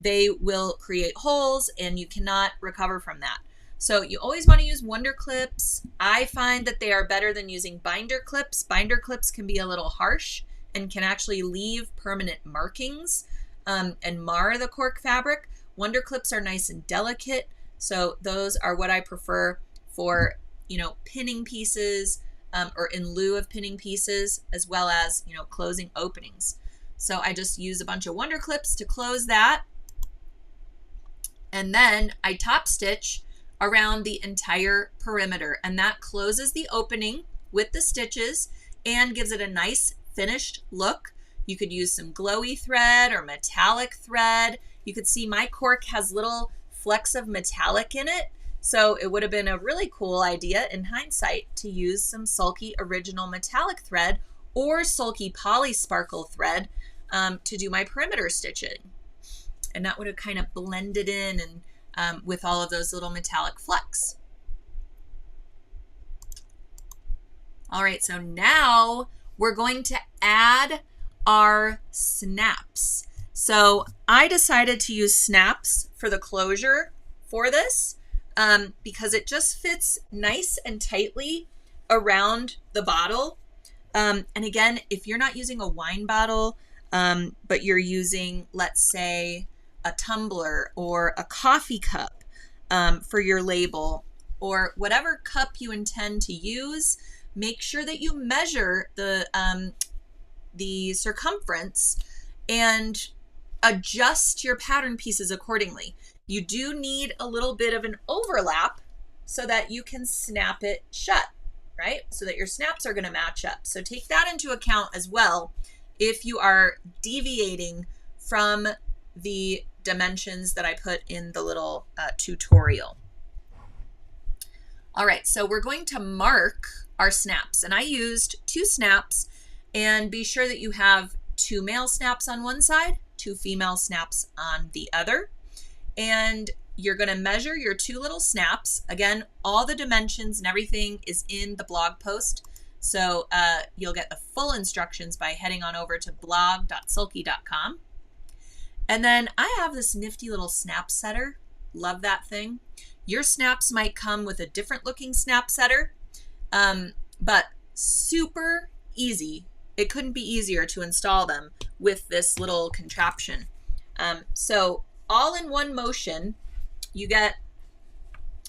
S1: They will create holes and you cannot recover from that. So you always want to use wonder clips. I find that they are better than using binder clips. Binder clips can be a little harsh and can actually leave permanent markings and mar the cork fabric. Wonder clips are nice and delicate. So those are what I prefer for, pinning pieces or in lieu of pinning pieces, as well as, closing openings. So I just use a bunch of wonder clips to close that. And then I top stitch around the entire perimeter, and that closes the opening with the stitches and gives it a nice finished look. You could use some glowy thread or metallic thread. You could see my cork has little flecks of metallic in it, so it would have been a really cool idea in hindsight to use some Sulky original metallic thread or Sulky poly sparkle thread to do my perimeter stitching. And that would have kind of blended in and with all of those little metallic flecks. All right, so now we're going to add our snaps. So I decided to use snaps for the closure for this because it just fits nice and tightly around the bottle. And again, if you're not using a wine bottle, but you're using, let's say, a tumbler or a coffee cup for your label, or whatever cup you intend to use, make sure that you measure the circumference and adjust your pattern pieces accordingly. You do need a little bit of an overlap so that you can snap it shut, right? So that your snaps are going to match up. So take that into account as well if you are deviating from the dimensions that I put in the little tutorial. All right, so we're going to mark our snaps, and I used 2 snaps, and be sure that you have 2 male snaps on one side, 2 female snaps on the other, and you're going to measure your 2 little snaps. Again, all the dimensions and everything is in the blog post, so you'll get the full instructions by heading on over to blog.sulky.com. And then I have this nifty little snap setter. Love that thing. Your snaps might come with a different looking snap setter, but super easy. It couldn't be easier to install them with this little contraption. So all in one motion, you get,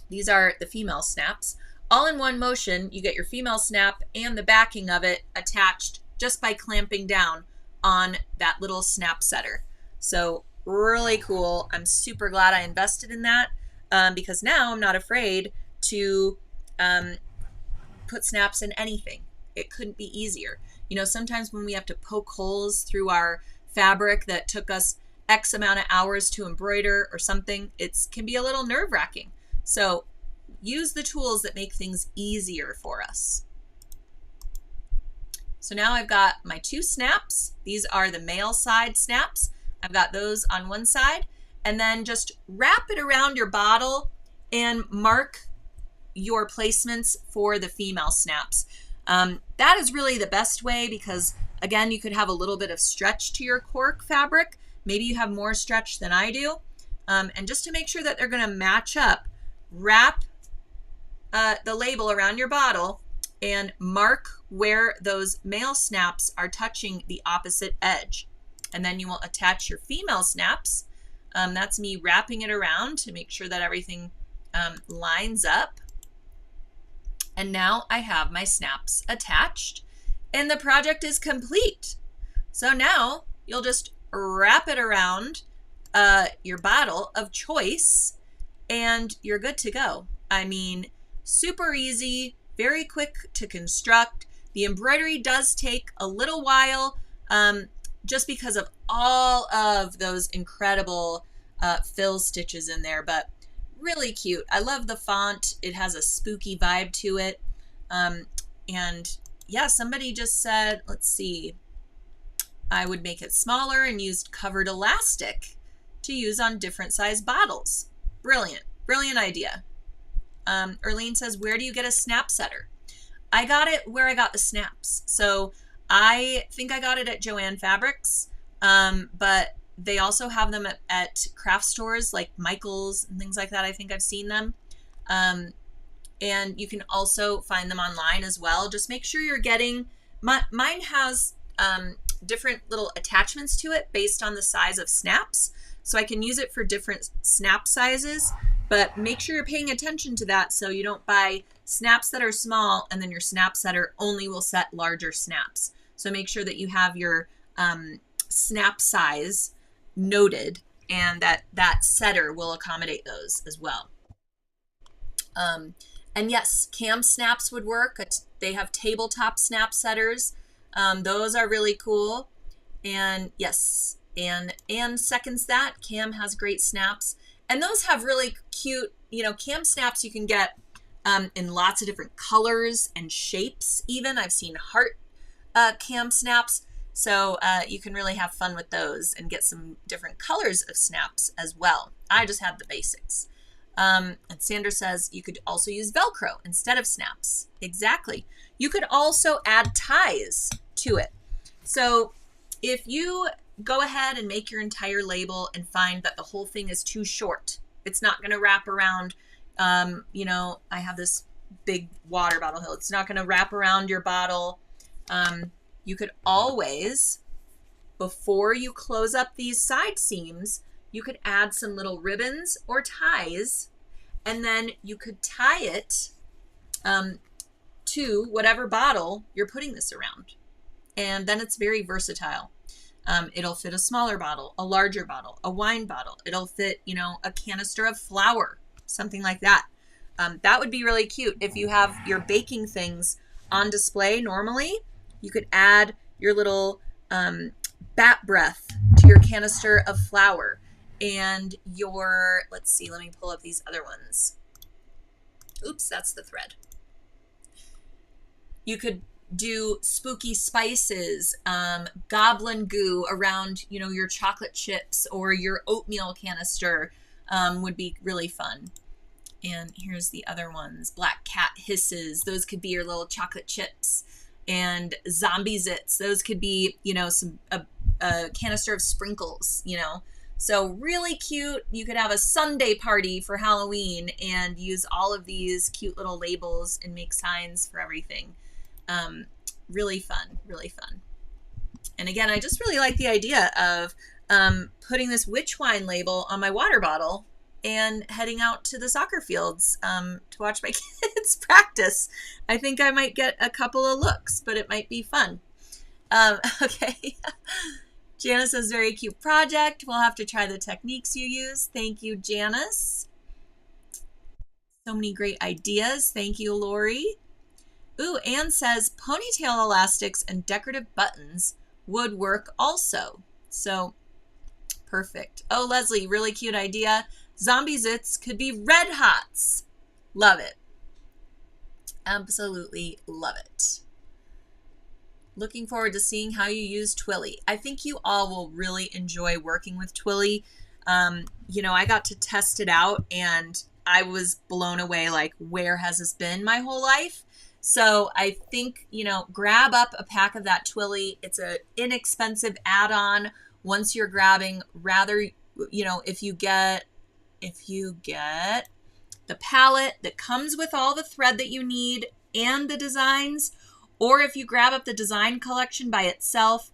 S1: these are the female snaps. All in one motion, you get your female snap and the backing of it attached just by clamping down on that little snap setter. So really cool. I'm super glad I invested in that because now I'm not afraid to put snaps in anything. It couldn't be easier. You know, sometimes when we have to poke holes through our fabric that took us X amount of hours to embroider or something, it can be a little nerve-wracking. So use the tools that make things easier for us. So now I've got my 2 snaps. These are the male side snaps. I've got those on one side, and then just wrap it around your bottle and mark your placements for the female snaps. That is really the best way because, again, you could have a little bit of stretch to your cork fabric. Maybe you have more stretch than I do. And just to make sure that they're going to match up, wrap the label around your bottle and mark where those male snaps are touching the opposite edge. And then you will attach your female snaps. That's me wrapping it around to make sure that everything lines up. And now I have my snaps attached and the project is complete. So now you'll just wrap it around your bottle of choice and you're good to go. I mean, super easy, very quick to construct. The embroidery does take a little while just because of all of those incredible fill stitches in there, but really cute. I love the font. It has a spooky vibe to it. And yeah, somebody just said, let's see, I would make it smaller and used covered elastic to use on different size bottles. Brilliant, brilliant idea. Erlene says, where do you get a snap setter? I got it where I got the snaps. So I think I got it at Joann Fabrics, but they also have them at craft stores like Michael's and things like that. I think I've seen them. And you can also find them online as well. Just make sure you're getting, mine has different little attachments to it based on the size of snaps. So I can use it for different snap sizes, but make sure you're paying attention to that so you don't buy snaps that are small and then your snap setter only will set larger snaps. So make sure that you have your snap size noted and that setter will accommodate those as well. And yes, cam snaps would work. They have tabletop snap setters. Those are really cool. And yes, and seconds that. Cam has great snaps. And those have really cute, you know, cam snaps you can get in lots of different colors and shapes even. I've seen heart cam snaps. So you can really have fun with those and get some different colors of snaps as well. I just have the basics. And Sandra says you could also use Velcro instead of snaps. Exactly. You could also add ties to it. So if you go ahead and make your entire label and find that the whole thing is too short, it's not going to wrap around, you know, I have this big water bottle hill. It's not going to wrap around your bottle. You could always before you close up these side seams, you could add some little ribbons or ties, and then you could tie it to whatever bottle you're putting this around. And then it's very versatile. It'll fit a smaller bottle, a larger bottle, a wine bottle. It'll fit, you know, a canister of flour, something like that. That would be really cute. If you have your baking things on display normally, you could add your little bat breath to your canister of flour and your, let's see, let me pull up these other ones. Oops, that's the thread. You could do spooky spices, goblin goo around, you know, your chocolate chips, or your oatmeal canister would be really fun. And here's the other ones. Black cat hisses. Those could be your little chocolate chips. And zombie zits. Those could be, you know, a canister of sprinkles, you know. So really cute. You could have a Sunday party for Halloween and use all of these cute little labels and make signs for everything. Really fun, really fun. And again, I just really like the idea of putting this witch wine label on my water bottle and heading out to the soccer fields to watch my kids practice. I think I might get a couple of looks, but it might be fun. Okay. Janice says, very cute project. We'll have to try the techniques you use. Thank you, Janice. So many great ideas. Thank you, Lori. Ooh, Anne says ponytail elastics and decorative buttons would work also. So perfect. Oh, Leslie, really cute idea. Zombie zits could be red hots. Love it. Absolutely love it. Looking forward to seeing how you use Twilly. I think you all will really enjoy working with Twilly. You know, I got to test it out and I was blown away. Like, where has this been my whole life? So I think, you know, grab up a pack of that Twilly. It's an inexpensive add-on once you're grabbing. Rather, you know, if you get the palette that comes with all the thread that you need and the designs, or if you grab up the design collection by itself,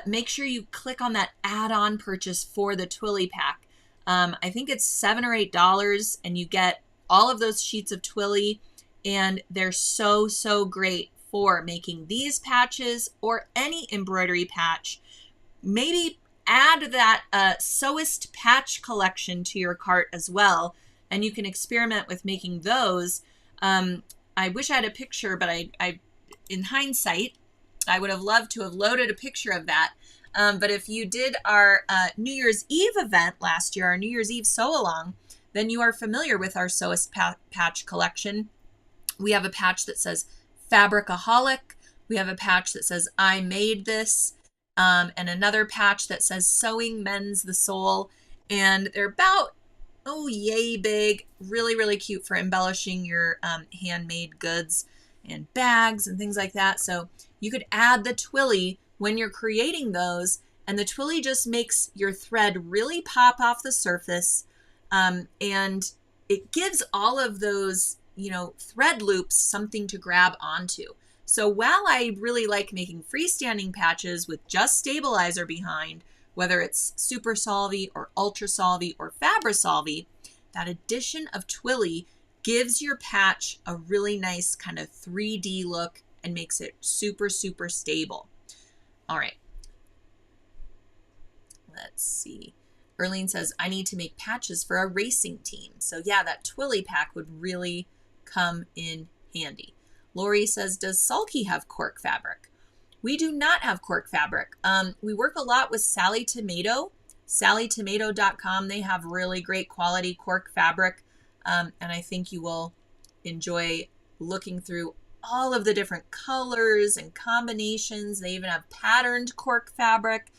S1: make sure you click on that add-on purchase for the Twilly pack. I think it's $7 or $8 and you get all of those sheets of Twilly. And they're so, so great for making these patches or any embroidery patch. Maybe add that Sewist patch collection to your cart as well. And you can experiment with making those. I wish I had a picture, but I in hindsight, I would have loved to have loaded a picture of that. But if you did our New Year's Eve event last year, our New Year's Eve sew-along, then you are familiar with our Sewist patch collection. We have a patch that says Fabricaholic. We have a patch that says I made this. And another patch that says Sewing Mends the Soul. And they're about, oh, yay big. Really, really cute for embellishing your handmade goods and bags and things like that. So you could add the Twilly when you're creating those. And the Twilly just makes your thread really pop off the surface. And it gives all of those, you know, thread loops something to grab onto. So while I really like making freestanding patches with just stabilizer behind, whether it's Super Solvy or Ultra Solvy or Fabri-Solvy, that addition of Twilly gives your patch a really nice kind of 3D look and makes it super, super stable. All right. Let's see. Erlene says, I need to make patches for a racing team. So yeah, that Twilly pack would really come in handy. Lori says, does Sulky have cork fabric? We do not have cork fabric. We work a lot with Sally Tomato, sallytomato.com. They have really great quality cork fabric. And I think you will enjoy looking through all of the different colors and combinations. They even have patterned cork fabric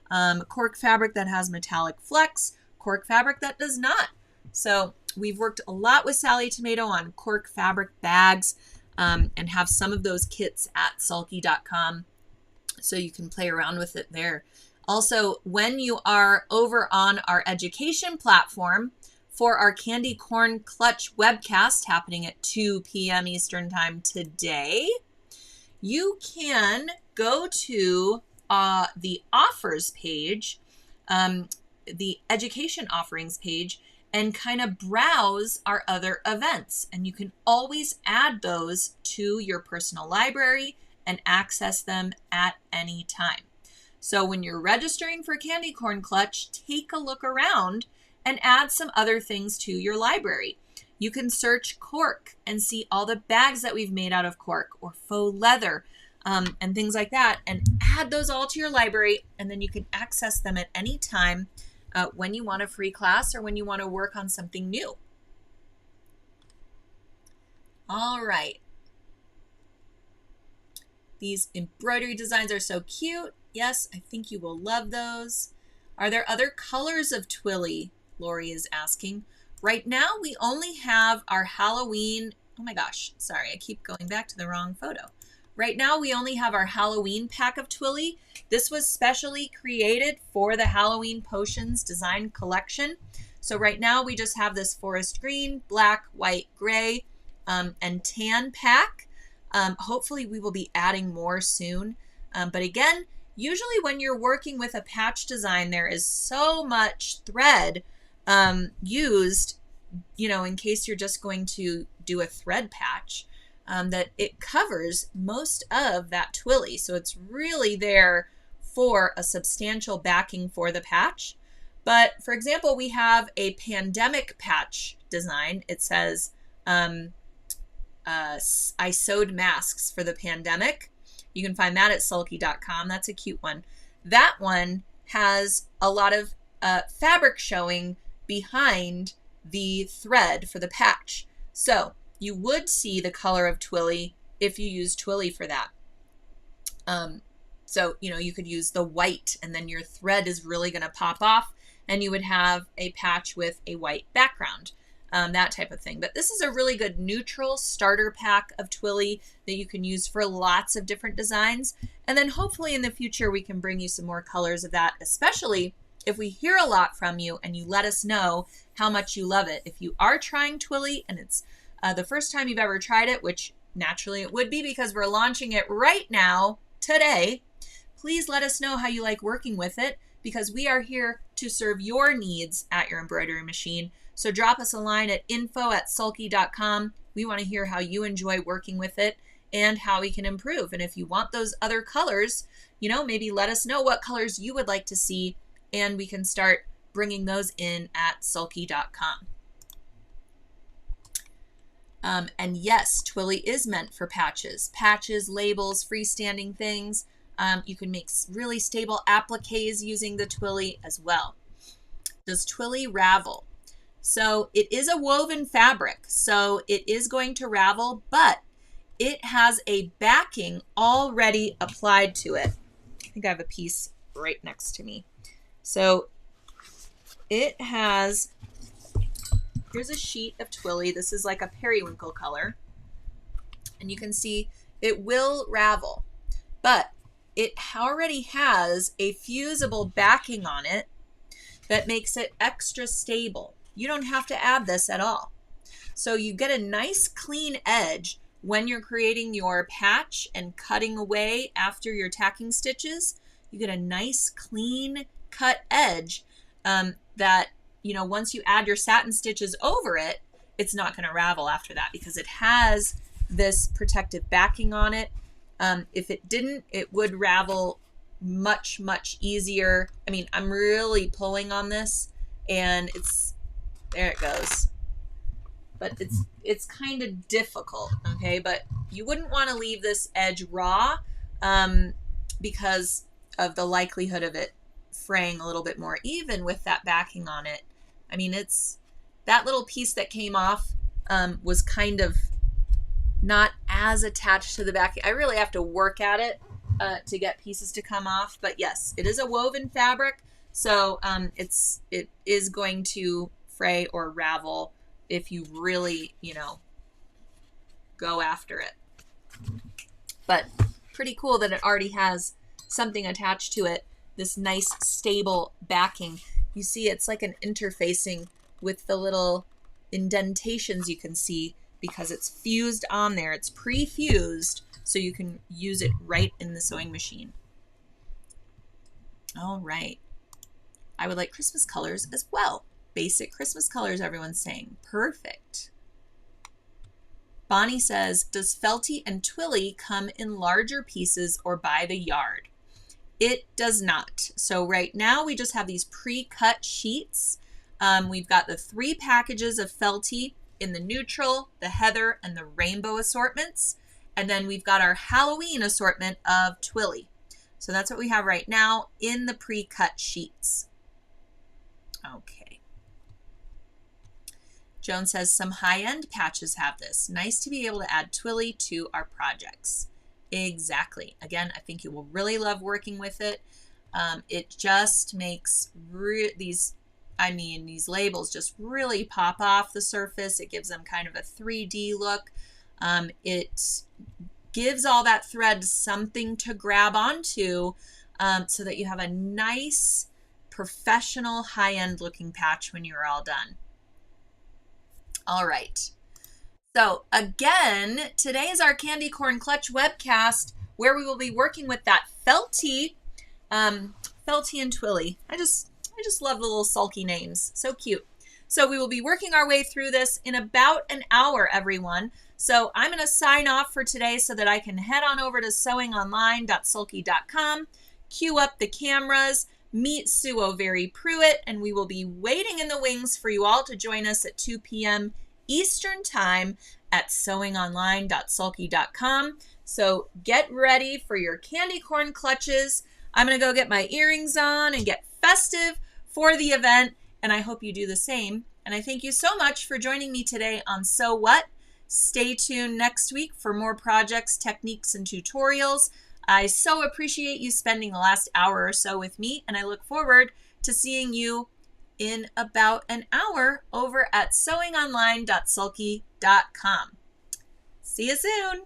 S1: that has metallic flex, cork fabric that does not. So we've worked a lot with Sally Tomato on cork fabric bags and have some of those kits at sulky.com. So you can play around with it there. Also, when you are over on our education platform for our Candy Corn Clutch webcast happening at 2 p.m. Eastern Time today, you can go to the offers page, the education offerings page, and kind of browse our other events. And you can always add those to your personal library and access them at any time. So when you're registering for Candy Corn Clutch, take a look around and add some other things to your library. You can search cork and see all the bags that we've made out of cork or faux leather and things like that, and add those all to your library, and then you can access them at any time when you want a free class or when you want to work on something new. All right. These embroidery designs are so cute. Yes, I think you will love those. Are there other colors of Twilly? Lori is asking. Right now, we only have our Halloween. Oh my gosh, sorry, I keep going back to the wrong photo. Right now, we only have our Halloween pack of Twilly. This was specially created for the Halloween Potions design collection. So right now, we just have this forest green, black, white, gray, and tan pack. Hopefully, we will be adding more soon. But again, usually when you're working with a patch design, there is so much thread used, in case you're just going to do a thread patch, that it covers most of that Twilly. So it's really there for a substantial backing for the patch. But for example, we have a pandemic patch design. It says, I sewed masks for the pandemic. You can find that at sulky.com. That's a cute one. That one has a lot of fabric showing behind the thread for the patch. So you would see the color of Twilly if you use Twilly for that. So, you could use the white, and then your thread is really going to pop off, and you would have a patch with a white background. That type of thing. But this is a really good neutral starter pack of Twilly that you can use for lots of different designs. And then hopefully in the future we can bring you some more colors of that, especially if we hear a lot from you and you let us know how much you love it. If you are trying Twilly and it's the first time you've ever tried it, which naturally it would be because we're launching it right now, today, please let us know how you like working with it, because we are here to serve your needs at your embroidery machine. So drop us a line at info@sulky.com. We want to hear how you enjoy working with it and how we can improve. And if you want those other colors, maybe let us know what colors you would like to see, and we can start bringing those in at sulky.com. And yes, Twilly is meant for patches. Patches, labels, freestanding things. You can make really stable appliques using the Twilly as well. Does Twilly ravel? So it is a woven fabric, so it is going to ravel, but it has a backing already applied to it. I think I have a piece right next to me. So it has, here's a sheet of Twilly. This is like a periwinkle color. And you can see it will ravel, but it already has a fusible backing on it that makes it extra stable. You don't have to add this at all. So you get a nice clean edge when you're creating your patch and cutting away after your tacking stitches. You get a nice clean cut edge that, once you add your satin stitches over it, it's not going to ravel after that because it has this protective backing on it. If it didn't, it would ravel much, much easier. I mean, I'm really pulling on this and there it goes. But it's kind of difficult, okay? But you wouldn't want to leave this edge raw because of the likelihood of it fraying a little bit more, even with that backing on it. I mean, that little piece that came off was kind of not as attached to the backing. I really have to work at it to get pieces to come off. But yes, it is a woven fabric, so it is going to fray or ravel if you really, go after it. But pretty cool that it already has something attached to it, this nice stable backing. You see it's like an interfacing with the little indentations you can see because it's fused on there. It's pre-fused, so you can use it right in the sewing machine. All right. I would like Christmas colors as well. Basic Christmas colors, everyone's saying. Perfect. Bonnie says, does Felty and Twilly come in larger pieces or by the yard? It does not. So right now we just have these pre-cut sheets. We've got the 3 packages of Felty in the neutral, the heather, and the rainbow assortments. And then we've got our Halloween assortment of Twilly. So that's what we have right now in the pre-cut sheets. Okay. Joan says some high-end patches have this. Nice to be able to add Twilly to our projects. Exactly. Again, I think you will really love working with it. It just makes these labels just really pop off the surface. It gives them kind of a 3D look. It gives all that thread something to grab onto so that you have a nice, professional, high-end looking patch when you're all done. All right. So again, today is our Candy Corn Clutch webcast where we will be working with that Felty and Twilly. I just love the little sulky names. So cute. So we will be working our way through this in about an hour, everyone. So I'm going to sign off for today so that I can head on over to sewingonline.sulky.com, cue up the cameras, meet Sue O'Very-Pruitt, and we will be waiting in the wings for you all to join us at 2 p.m. Eastern Time at sewingonline.sulky.com. So get ready for your candy corn clutches. I'm going to go get my earrings on and get festive for the event, and I hope you do the same. And I thank you so much for joining me today on Sew What. Stay tuned next week for more projects, techniques, and tutorials. I so appreciate you spending the last hour or so with me, and I look forward to seeing you in about an hour over at sewingonline.sulky.com. See you soon.